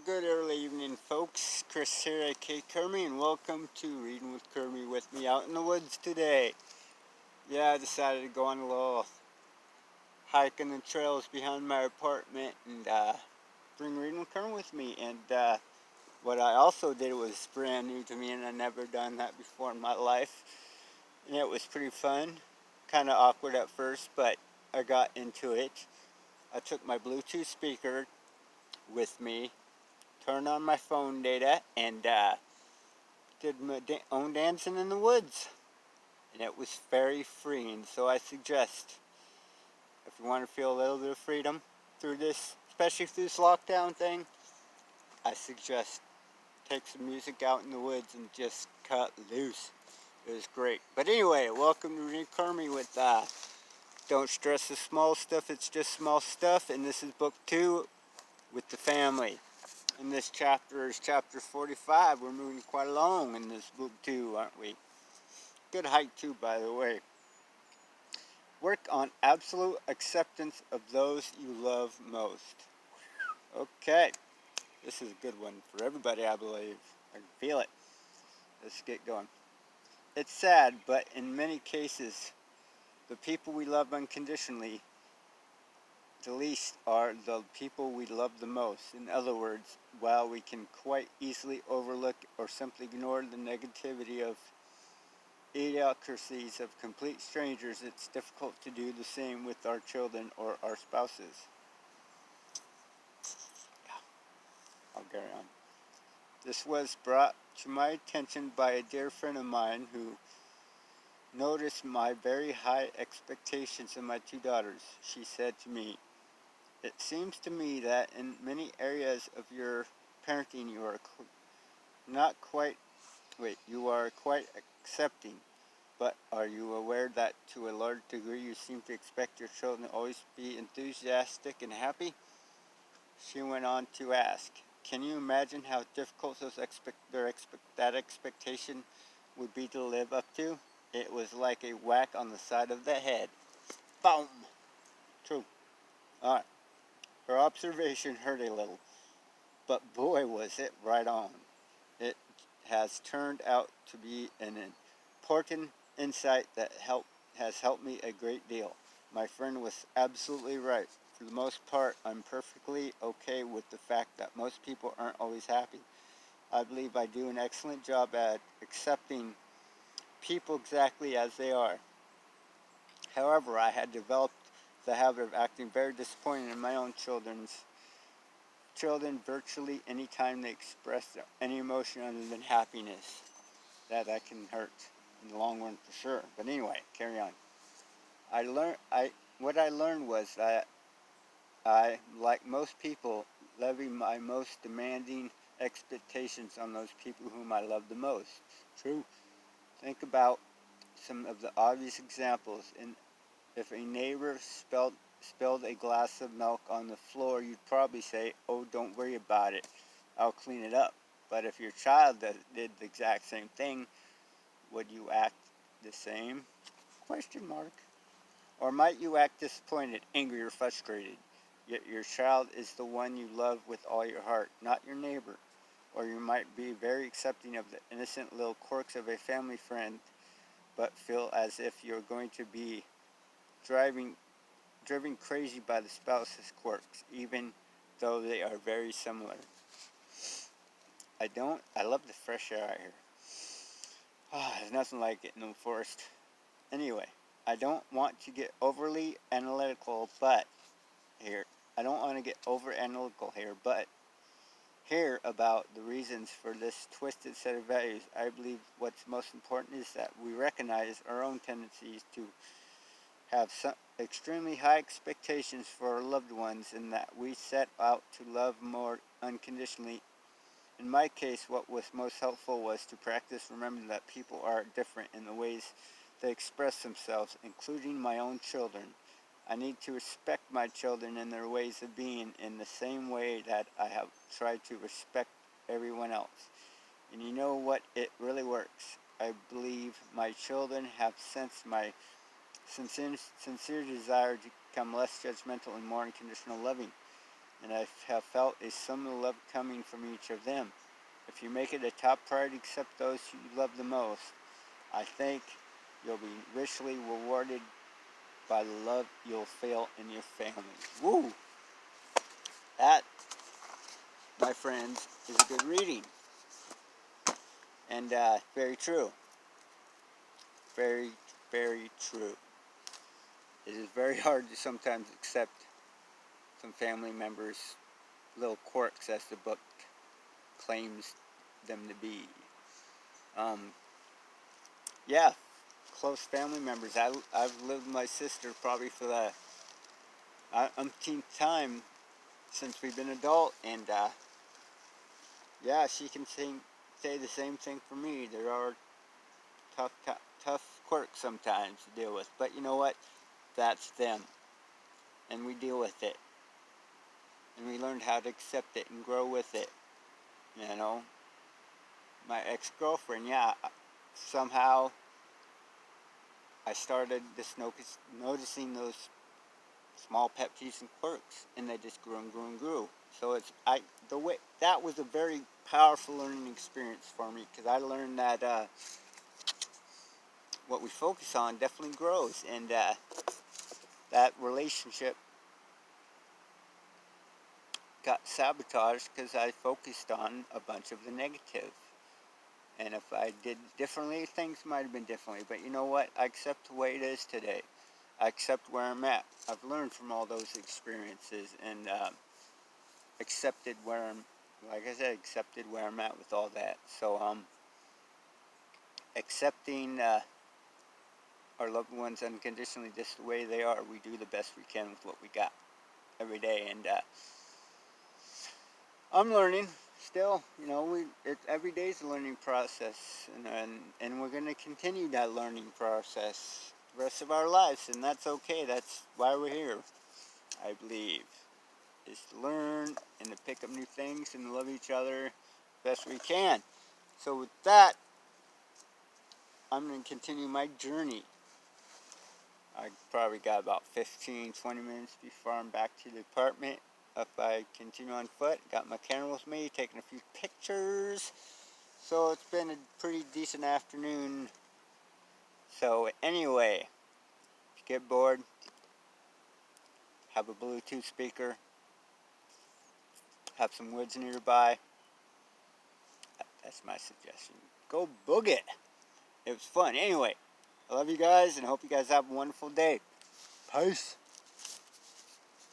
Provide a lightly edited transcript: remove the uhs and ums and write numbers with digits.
Good early evening, folks. Chris here, aka Kermie, and welcome to Reading with Kermie with me out in the woods today. Yeah, I decided to go on a little hike in the trails behind my apartment and bring Reading with Kermie with me. And what I also did was brand new to me, and I've never done that before in my life. And it was pretty fun. Kind of awkward at first, but I got into it. I took my Bluetooth speaker with me, turned on my phone data, and did my own dancing in the woods. And it was very freeing. So I suggest, if you want to feel a little bit of freedom through this, especially through this lockdown thing, I suggest take some music out in the woods and just cut loose. It was great. But anyway, welcome to Kermie with Don't Stress the Small Stuff, It's Just Small Stuff. And this is book 2 with the family. And this chapter is chapter 45. We're moving quite along in this book 2, aren't we? Good hike too, by the way. Work on absolute acceptance of those you love most. Okay, this is a good one for everybody, I believe. I can feel it. Let's get going. It's sad, but in many cases, the people we love unconditionally the least are the people we love the most. In other words, while we can quite easily overlook or simply ignore the negativity of idiosyncrasies of complete strangers, it's difficult to do the same with our children or our spouses. I'll carry on. This was brought to my attention by a dear friend of mine who noticed my very high expectations of my 2 daughters. She said to me, "It seems to me that in many areas of your parenting you are you are quite accepting. But are you aware that to a large degree you seem to expect your children to always be enthusiastic and happy?" She went on to ask, "Can you imagine how difficult that expectation would be to live up to?" It was like a whack on the side of the head. Boom! True. Alright. Her observation hurt a little, but boy was it right on. It has turned out to be an important insight that has helped me a great deal. My friend was absolutely right. For the most part, I'm perfectly okay with the fact that most people aren't always happy. I believe I do an excellent job at accepting people exactly as they are. However, I had developed the habit of acting very disappointed in my own children virtually any time they express any emotion other than happiness. That can hurt in the long run for sure. But anyway, carry on. What I learned was that I, like most people, levy my most demanding expectations on those people whom I love the most. True. Think about some of the obvious examples. If a neighbor spilled a glass of milk on the floor, you'd probably say, "Oh, don't worry about it. I'll clean it up." But if your child did the exact same thing, would you act the same? Question mark. Or might you act disappointed, angry, or frustrated? Yet your child is the one you love with all your heart, not your neighbor. Or you might be very accepting of the innocent little quirks of a family friend, but feel as if you're going to be driven crazy by the spouse's quirks, even though they are very similar. I love the fresh air out here. There's nothing like it in the forest. Anyway, I don't want to get overly analytical, but here, I don't want to get over analytical here, but hear about the reasons for this twisted set of values. I believe what's most important is that we recognize our own tendencies to have some extremely high expectations for our loved ones and that we set out to love more unconditionally. In my case, what was most helpful was to practice remembering that people are different in the ways they express themselves, including my own children. I need to respect my children and their ways of being in the same way that I have tried to respect everyone else. And you know what? It really works. I believe my children have sensed my sincere desire to become less judgmental and more unconditional loving. and I have felt a similar love coming from each of them. If you make it a top priority to accept those you love the most, I think you'll be richly rewarded by the love you'll feel in your family. Woo! That, my friends, is a good reading. And very true. Very, very true. It is very hard to sometimes accept some family members' little quirks, as the book claims them to be. Yeah, close family members. I've lived with my sister probably for the umpteenth time since we've been adult, and yeah, she can say the same thing for me. There are tough quirks sometimes to deal with, but you know what? That's them, and we deal with it, and we learned how to accept it and grow with it. You know, my ex-girlfriend, yeah, somehow I started just noticing those small pet peeves and quirks, and they just grew and grew and grew. So the way that was a very powerful learning experience for me, because I learned that what we focus on definitely grows, and that relationship got sabotaged because I focused on a bunch of the negative. And if I did differently, things might have been differently. But you know what? I accept the way it is today. I accept where I'm at. I've learned from all those experiences, and accepted where I'm, like I said, accepted where I'm at with all that. So accepting our loved ones unconditionally just the way they are. We do the best we can with what we got every day, and I'm learning still. You know, every day is a learning process, and we're going to continue that learning process the rest of our lives, and that's okay. That's why we're here, I believe, is to learn and to pick up new things and to love each other best we can. So with that, I'm going to continue my journey. I probably got about 15-20 minutes before I'm back to the apartment. If I continue on foot, got my camera with me, taking a few pictures. So it's been a pretty decent afternoon. So anyway, if you get bored, have a Bluetooth speaker, have some woods nearby. That's my suggestion. Go boog it. It was fun. Anyway, I love you guys and hope you guys have a wonderful day. Peace.